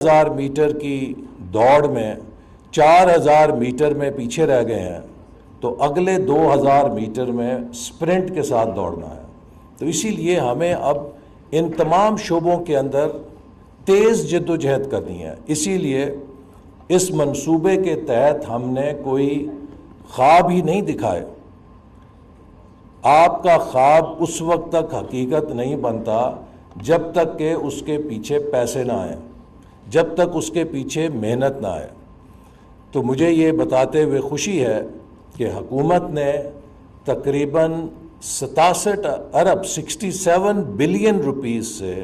1000 metre کی دوڑ میں 4000 میٹر میں پیچھے رہ گئے ہیں تو اگلے 2000 میٹر میں سپرنٹ کے ساتھ دوڑنا ہے. تو اسی لیے ہمیں اب ان تمام شعبوں کے اندر تیز جد و جہد کرنی ہے. اسی لیے اس منصوبے کے تحت ہم نے کوئی خواب ہی نہیں دکھائے. آپ کا خواب اس وقت تک حقیقت نہیں بنتا جب تک کہ اس کے پیچھے پیسے نہ آئیں، جب تک اس کے پیچھے محنت نہ آئے. تو مجھے یہ بتاتے ہوئے خوشی ہے کہ حکومت نے تقریباً 67 ارب 67 بلین روپیز سے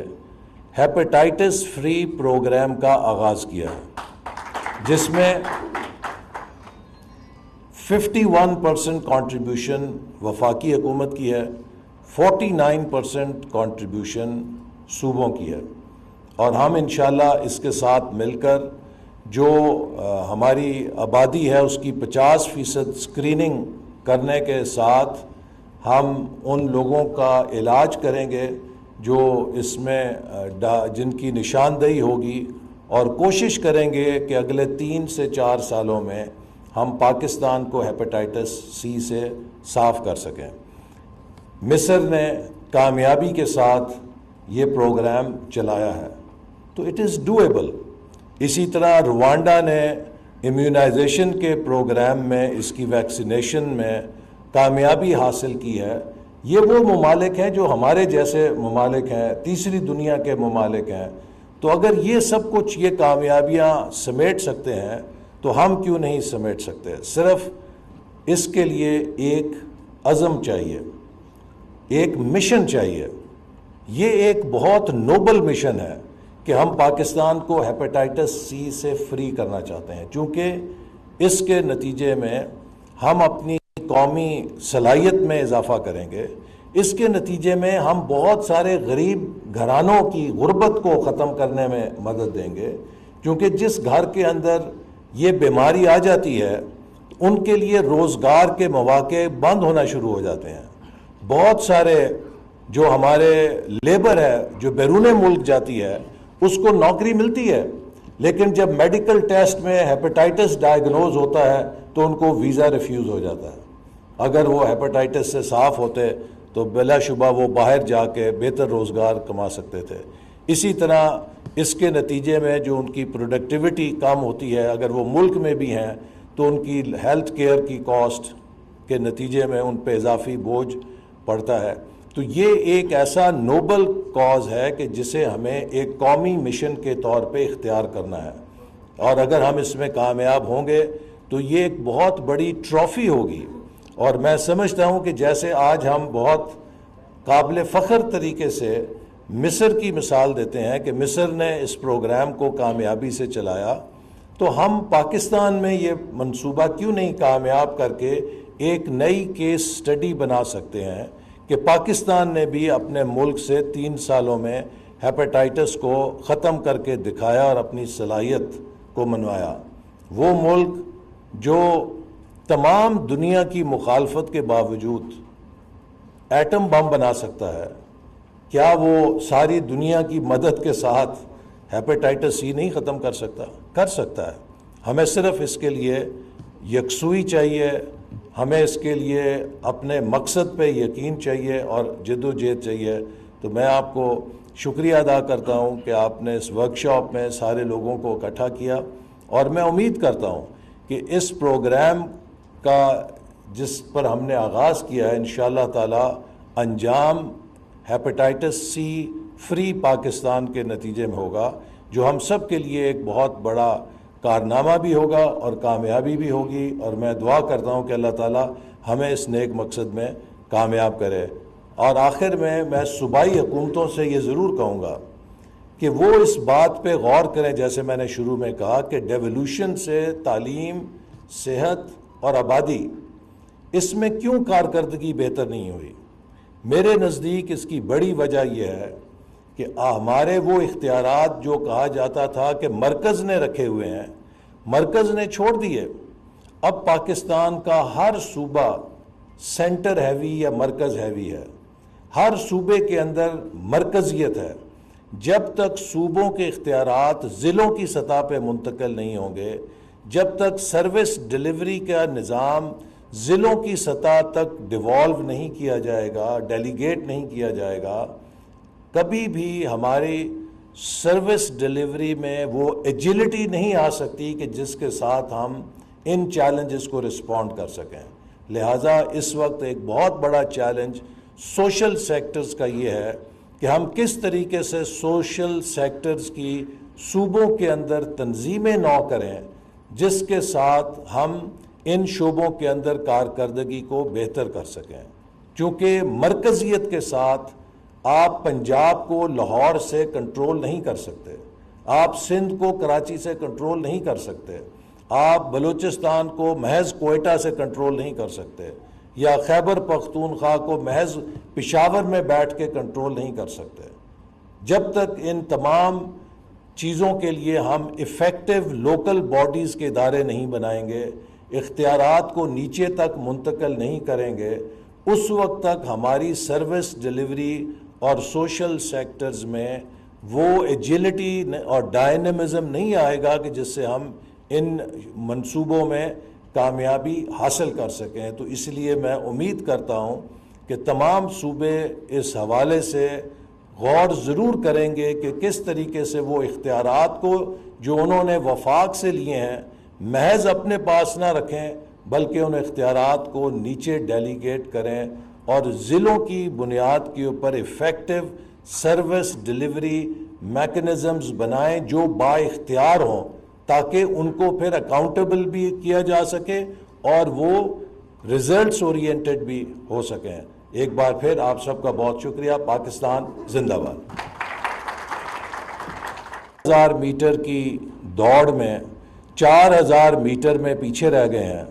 ہیپیٹائٹس فری پروگرام کا آغاز کیا ہے، جس میں 51% کنٹریبیوشن وفاقی حکومت کی ہے، 49% کنٹریبیوشن صوبوں کی ہے. اور ہم انشاءاللہ اس کے ساتھ مل کر جو ہماری آبادی ہے اس کی 50% اسکریننگ کرنے کے ساتھ ہم ان لوگوں کا علاج کریں گے جو اس میں جن کی نشاندہی ہوگی، اور کوشش کریں گے کہ اگلے 3 سے 4 سالوں میں ہم پاکستان کو ہیپیٹائٹس سی سے صاف کر سکیں. مصر نے کامیابی کے ساتھ یہ پروگرام چلایا ہے تو اٹ از ڈویبل. اسی طرح روانڈا نے امیونائزیشن کے پروگرام میں اس کی ویکسینیشن میں کامیابی حاصل کی ہے. یہ وہ ممالک ہیں جو ہمارے جیسے ممالک ہیں، تیسری دنیا کے ممالک ہیں. تو اگر یہ سب کچھ یہ کامیابیاں سمیٹ سکتے ہیں تو ہم کیوں نہیں سمیٹ سکتے؟ صرف اس کے لیے ایک عزم چاہیے، ایک مشن چاہیے. یہ ایک بہت نوبل مشن ہے کہ ہم پاکستان کو ہیپیٹائٹس سی سے فری کرنا چاہتے ہیں، چونکہ اس کے نتیجے میں ہم اپنی قومی صلاحیت میں اضافہ کریں گے. اس کے نتیجے میں ہم بہت سارے غریب گھرانوں کی غربت کو ختم کرنے میں مدد دیں گے، کیونکہ جس گھر کے اندر یہ بیماری آ جاتی ہے ان کے لیے روزگار کے مواقع بند ہونا شروع ہو جاتے ہیں. بہت سارے جو ہمارے لیبر ہے جو بیرون ملک جاتی ہے اس کو نوکری ملتی ہے، لیکن جب میڈیکل ٹیسٹ میں ہیپیٹائٹس ڈائیگنوز ہوتا ہے تو ان کو ویزا ریفیوز ہو جاتا ہے. اگر وہ ہیپیٹائٹس سے صاف ہوتے تو بلا شبہ وہ باہر جا کے بہتر روزگار کما سکتے تھے. اسی طرح اس کے نتیجے میں جو ان کی پروڈکٹیوٹی کم ہوتی ہے، اگر وہ ملک میں بھی ہیں تو ان کی ہیلتھ کیئر کی کاسٹ کے نتیجے میں ان پہ اضافی بوجھ پڑتا ہے. تو یہ ایک ایسا نوبل کاز ہے کہ جسے ہمیں ایک قومی مشن کے طور پہ اختیار کرنا ہے، اور اگر ہم اس میں کامیاب ہوں گے تو یہ ایک بہت بڑی ٹرافی ہوگی. اور میں سمجھتا ہوں کہ جیسے آج ہم بہت قابل فخر طریقے سے مصر کی مثال دیتے ہیں کہ مصر نے اس پروگرام کو کامیابی سے چلایا، تو ہم پاکستان میں یہ منصوبہ کیوں نہیں کامیاب کر کے ایک نئی کیس سٹڈی بنا سکتے ہیں کہ پاکستان نے بھی اپنے ملک سے 3 سالوں میں ہیپیٹائٹس کو ختم کر کے دکھایا اور اپنی صلاحیت کو منوایا. وہ ملک جو تمام دنیا کی مخالفت کے باوجود ایٹم بم بنا سکتا ہے، کیا وہ ساری دنیا کی مدد کے ساتھ ہیپیٹائٹس سی نہیں ختم کر سکتا؟ کر سکتا ہے. ہمیں صرف اس کے لیے یکسوئی چاہیے، ہمیں اس کے لیے اپنے مقصد پہ یقین چاہیے اور جد و جہد چاہیے. تو میں آپ کو شکریہ ادا کرتا ہوں کہ آپ نے اس ورکشاپ میں سارے لوگوں کو اکٹھا کیا، اور میں امید کرتا ہوں کہ اس پروگرام کا جس پر ہم نے آغاز کیا ہے انشاءاللہ تعالی انجام ہیپیٹائٹس سی فری پاکستان کے نتیجے میں ہوگا، جو ہم سب کے لیے ایک بہت بڑا کارنامہ بھی ہوگا اور کامیابی بھی ہوگی. اور میں دعا کرتا ہوں کہ اللہ تعالی ہمیں اس نیک مقصد میں کامیاب کرے. اور آخر میں صوبائی حکومتوں سے یہ ضرور کہوں گا کہ وہ اس بات پہ غور کریں، جیسے میں نے شروع میں کہا کہ ڈیولوشن سے تعلیم، صحت اور آبادی، اس میں کیوں کارکردگی بہتر نہیں ہوئی؟ میرے نزدیک اس کی بڑی وجہ یہ ہے کہ ہمارے وہ اختیارات جو کہا جاتا تھا کہ مرکز نے رکھے ہوئے ہیں، مرکز نے چھوڑ دیے. اب پاکستان کا ہر صوبہ سینٹر ہیوی یا مرکز ہیوی ہے. ہر صوبے کے اندر مرکزیت ہے، جب تک صوبوں کے اختیارات ضلعوں کی سطح پہ منتقل نہیں ہوں گے، جب تک سروس ڈیلیوری کا نظام ضلعوں کی سطح تک ڈیوالو نہیں کیا جائے گا، ڈیلیگیٹ نہیں کیا جائے گا، کبھی بھی ہماری سروس ڈیلیوری میں وہ ایجلٹی نہیں آ سکتی کہ جس کے ساتھ ہم ان چیلنجز کو رسپونڈ کر سکیں۔ لہٰذا اس وقت ایک بہت بڑا چیلنج سوشل سیکٹرز کا یہ ہے کہ ہم کس طریقے سے سوشل سیکٹرز کی صوبوں کے اندر تنظیمیں نو کریں جس کے ساتھ ہم ان شعبوں کے اندر کارکردگی کو بہتر کر سکیں، چونکہ مرکزیت کے ساتھ آپ پنجاب کو لاہور سے کنٹرول نہیں کر سکتے، آپ سندھ کو کراچی سے کنٹرول نہیں کر سکتے، آپ بلوچستان کو محض کوئٹہ سے کنٹرول نہیں کر سکتے، یا خیبر پختونخوا کو محض پشاور میں بیٹھ کے کنٹرول نہیں کر سکتے۔ جب تک ان تمام چیزوں کے لیے ہم ایفیکٹو لوکل باڈیز کے ادارے نہیں بنائیں گے، اختیارات کو نیچے تک منتقل نہیں کریں گے، اس وقت تک ہماری سروس ڈیلیوری اور سوشل سیکٹرز میں وہ ایجلٹی اور ڈائنامزم نہیں آئے گا کہ جس سے ہم ان منصوبوں میں کامیابی حاصل کر سکیں۔ تو اس لیے میں امید کرتا ہوں کہ تمام صوبے اس حوالے سے غور ضرور کریں گے کہ کس طریقے سے وہ اختیارات کو جو انہوں نے وفاق سے لیے ہیں محض اپنے پاس نہ رکھیں، بلکہ ان اختیارات کو نیچے ڈیلیگیٹ کریں اور ضلعوں کی بنیاد کے اوپر ایفیکٹو سروس ڈیلیوری میکنزمز بنائیں جو با اختیار ہوں، تاکہ ان کو پھر اکاؤنٹیبل بھی کیا جا سکے اور وہ ریزلٹس اورینٹڈ بھی ہو سکیں۔ ایک بار پھر آپ سب کا بہت شکریہ۔ پاکستان زندہ باد۔ 1000 میٹر کی دوڑ میں 4000 میٹر میں پیچھے رہ گئے ہیں،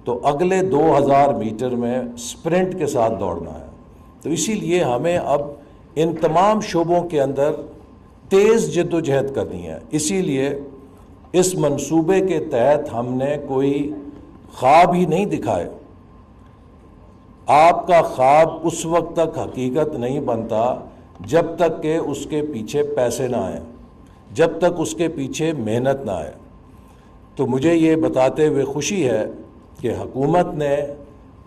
تو اگلے 2000 میٹر میں سپرنٹ کے ساتھ دوڑنا ہے۔ تو اسی لیے ہمیں اب ان تمام شعبوں کے اندر تیز جد و جہد کرنی ہے۔ اسی لیے اس منصوبے کے تحت ہم نے کوئی خواب ہی نہیں دکھائے۔ آپ کا خواب اس وقت تک حقیقت نہیں بنتا جب تک کہ اس کے پیچھے پیسے نہ آئیں، جب تک اس کے پیچھے محنت نہ آئے۔ تو مجھے یہ بتاتے ہوئے خوشی ہے کہ حکومت نے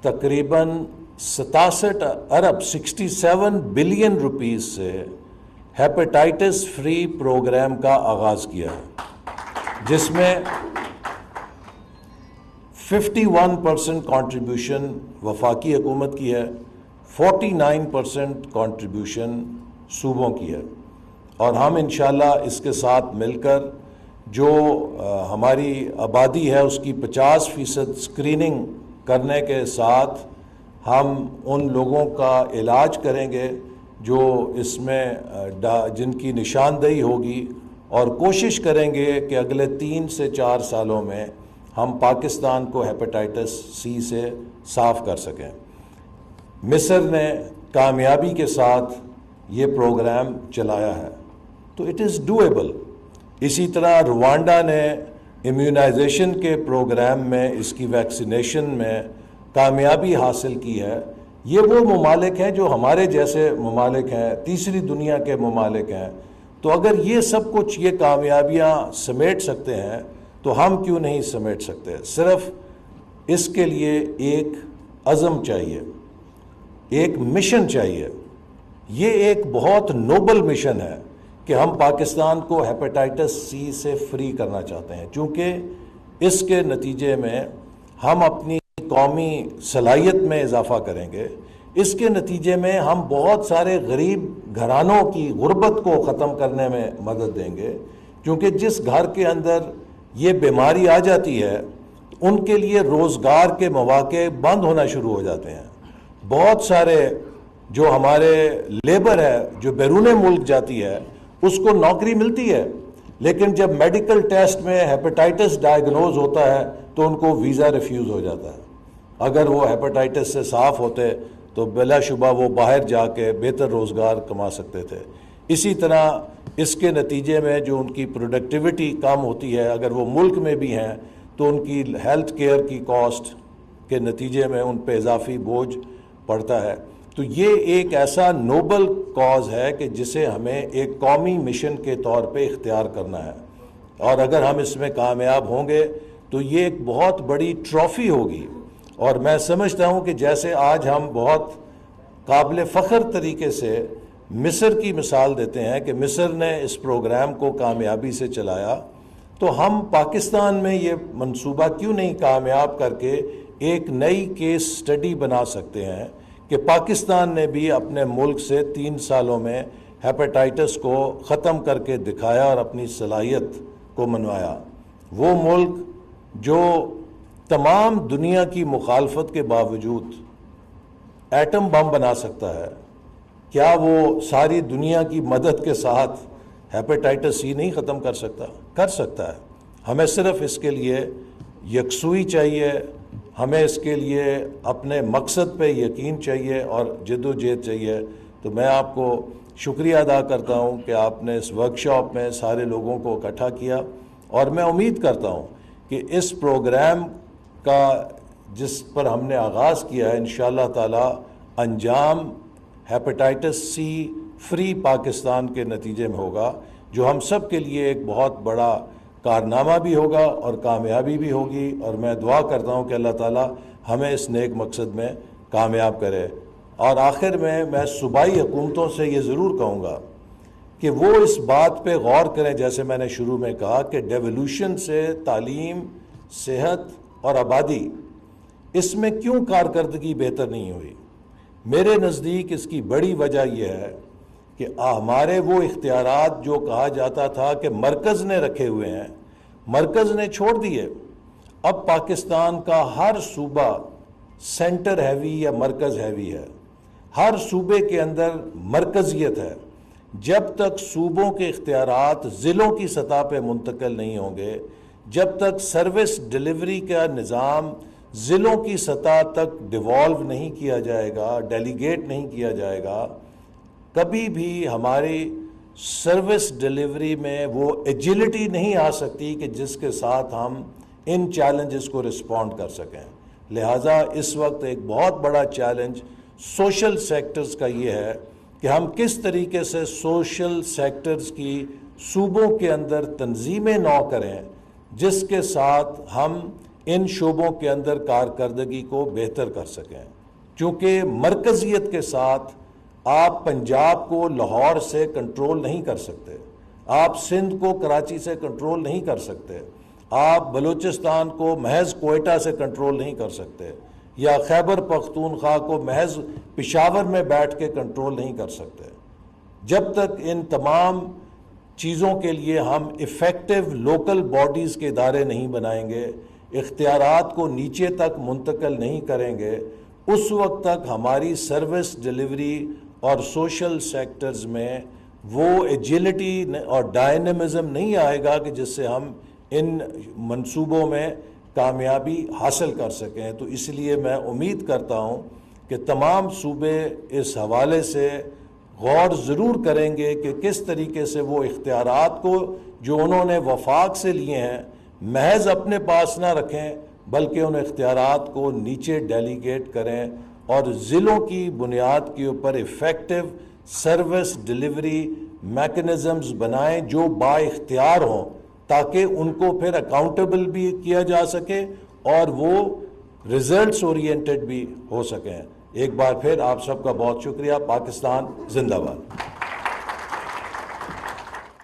تقریباً 67 بلین روپیز سے ہیپیٹائٹس فری پروگرام کا آغاز کیا ہے، جس میں 51% کنٹریبیوشن وفاقی حکومت کی ہے، 49% کنٹریبیوشن صوبوں کی ہے، اور ہم انشاءاللہ اس کے ساتھ مل کر جو ہماری آبادی ہے اس کی 50% اسکریننگ کرنے کے ساتھ ہم ان لوگوں کا علاج کریں گے جو اس میں جن کی نشاندہی ہوگی، اور کوشش کریں گے کہ اگلے 3 سے 4 سالوں میں ہم پاکستان کو ہیپیٹائٹس سی سے صاف کر سکیں۔ مصر نے کامیابی کے ساتھ یہ پروگرام چلایا ہے، تو اٹ از ڈویبل۔ اسی طرح روانڈا نے امیونائزیشن کے پروگرام میں اس کی ویکسینیشن میں کامیابی حاصل کی ہے۔ یہ وہ ممالک ہیں جو ہمارے جیسے ممالک ہیں، تیسری دنیا کے ممالک ہیں، تو اگر یہ سب کچھ یہ کامیابیاں سمیٹ سکتے ہیں تو ہم کیوں نہیں سمیٹ سکتے؟ صرف اس کے لیے ایک عزم چاہیے، ایک مشن چاہیے۔ یہ ایک بہت نوبل مشن ہے کہ ہم پاکستان کو ہیپیٹائٹس سی سے فری کرنا چاہتے ہیں، چونکہ اس کے نتیجے میں ہم اپنی قومی صلاحیت میں اضافہ کریں گے، اس کے نتیجے میں ہم بہت سارے غریب گھرانوں کی غربت کو ختم کرنے میں مدد دیں گے، کیونکہ جس گھر کے اندر یہ بیماری آ جاتی ہے ان کے لیے روزگار کے مواقع بند ہونا شروع ہو جاتے ہیں۔ بہت سارے جو ہمارے لیبر ہے جو بیرون ملک جاتی ہے اس کو نوکری ملتی ہے، لیکن جب میڈیکل ٹیسٹ میں ہیپیٹائٹس ڈائیگنوز ہوتا ہے تو ان کو ویزا ریفیوز ہو جاتا ہے۔ اگر وہ ہیپیٹائٹس سے صاف ہوتے تو بلا شبہ وہ باہر جا کے بہتر روزگار کما سکتے تھے۔ اسی طرح اس کے نتیجے میں جو ان کی پروڈکٹیوٹی کم ہوتی ہے، اگر وہ ملک میں بھی ہیں تو ان کی ہیلتھ کیئر کی کاسٹ کے نتیجے میں ان پہ اضافی بوجھ پڑتا ہے۔ تو تو یہ ایک ایسا نوبل کاز ہے کہ جسے ہمیں ایک قومی مشن کے طور پہ اختیار کرنا ہے، اور اگر ہم اس میں کامیاب ہوں گے تو یہ ایک بہت بڑی ٹرافی ہوگی۔ اور میں سمجھتا ہوں کہ جیسے آج ہم بہت قابل فخر طریقے سے مصر کی مثال دیتے ہیں کہ مصر نے اس پروگرام کو کامیابی سے چلایا، تو ہم پاکستان میں یہ منصوبہ کیوں نہیں کامیاب کر کے ایک نئی کیس سٹڈی بنا سکتے ہیں کہ پاکستان نے بھی اپنے ملک سے 3 سالوں میں ہیپاٹائٹس کو ختم کر کے دکھایا اور اپنی صلاحیت کو منوایا۔ وہ ملک جو تمام دنیا کی مخالفت کے باوجود ایٹم بم بنا سکتا ہے، کیا وہ ساری دنیا کی مدد کے ساتھ ہیپاٹائٹس سی نہیں ختم کر سکتا؟ کر سکتا ہے۔ ہمیں صرف اس کے لیے یکسوئی چاہیے، ہمیں اس کے لیے اپنے مقصد پہ یقین چاہیے اور جد و جہد چاہیے۔ تو میں آپ کو شکریہ ادا کرتا ہوں کہ آپ نے اس ورکشاپ میں سارے لوگوں کو اکٹھا کیا، اور میں امید کرتا ہوں کہ اس پروگرام کا جس پر ہم نے آغاز کیا ہے انشاءاللہ تعالی انجام ہیپاٹائٹس سی فری پاکستان کے نتیجے میں ہوگا، جو ہم سب کے لیے ایک بہت بڑا کارنامہ بھی ہوگا اور کامیابی بھی ہوگی۔ اور میں دعا کرتا ہوں کہ اللہ تعالی ہمیں اس نیک مقصد میں کامیاب کرے۔ اور آخر میں صوبائی حکومتوں سے یہ ضرور کہوں گا کہ وہ اس بات پہ غور کریں، جیسے میں نے شروع میں کہا کہ ڈیولوشن سے تعلیم، صحت اور آبادی، اس میں کیوں کارکردگی بہتر نہیں ہوئی؟ میرے نزدیک اس کی بڑی وجہ یہ ہے کہ ہمارے وہ اختیارات جو کہا جاتا تھا کہ مرکز نے رکھے ہوئے ہیں، مرکز نے چھوڑ دیے۔ اب پاکستان کا ہر صوبہ سینٹر ہیوی یا مرکز ہیوی ہے، ہر صوبے کے اندر مرکزیت ہے۔ جب تک صوبوں کے اختیارات ضلعوں کی سطح پہ منتقل نہیں ہوں گے، جب تک سروس ڈیلیوری کا نظام ضلعوں کی سطح تک ڈیوالو نہیں کیا جائے گا، ڈیلیگیٹ نہیں کیا جائے گا، کبھی بھی ہماری سروس ڈیلیوری میں وہ ایجلٹی نہیں آ سکتی کہ جس کے ساتھ ہم ان چیلنجز کو رسپونڈ کر سکیں۔ لہٰذا اس وقت ایک بہت بڑا چیلنج سوشل سیکٹرز کا یہ ہے کہ ہم کس طریقے سے سوشل سیکٹرز کی صوبوں کے اندر تنظیمیں نو کریں جس کے ساتھ ہم ان شعبوں کے اندر کارکردگی کو بہتر کر سکیں۔ چونکہ مرکزیت کے ساتھ آپ پنجاب کو لاہور سے کنٹرول نہیں کر سکتے، آپ سندھ کو کراچی سے کنٹرول نہیں کر سکتے، آپ بلوچستان کو محض کوئٹہ سے کنٹرول نہیں کر سکتے، یا خیبر پختونخوا کو محض پشاور میں بیٹھ کے کنٹرول نہیں کر سکتے۔ جب تک ان تمام چیزوں کے لیے ہم ایفیکٹو لوکل باڈیز کے ادارے نہیں بنائیں گے، اختیارات کو نیچے تک منتقل نہیں کریں گے، اس وقت تک ہماری سروس ڈیلیوری اور سوشل سیکٹرز میں وہ ایجلٹی اور ڈائنامزم نہیں آئے گا کہ جس سے ہم ان منصوبوں میں کامیابی حاصل کر سکیں۔ تو اس لیے میں امید کرتا ہوں کہ تمام صوبے اس حوالے سے غور ضرور کریں گے کہ کس طریقے سے وہ اختیارات کو جو انہوں نے وفاق سے لیے ہیں محض اپنے پاس نہ رکھیں، بلکہ ان اختیارات کو نیچے ڈیلیگیٹ کریں اور ضلعوں کی بنیاد کے اوپر ایفیکٹو سروس ڈیلیوری میکنزمز بنائیں جو با اختیار ہوں، تاکہ ان کو پھر اکاؤنٹیبل بھی کیا جا سکے اور وہ ریزلٹس اورینٹڈ بھی ہو سکیں۔ ایک بار پھر آپ سب کا بہت شکریہ۔ پاکستان زندہ باد۔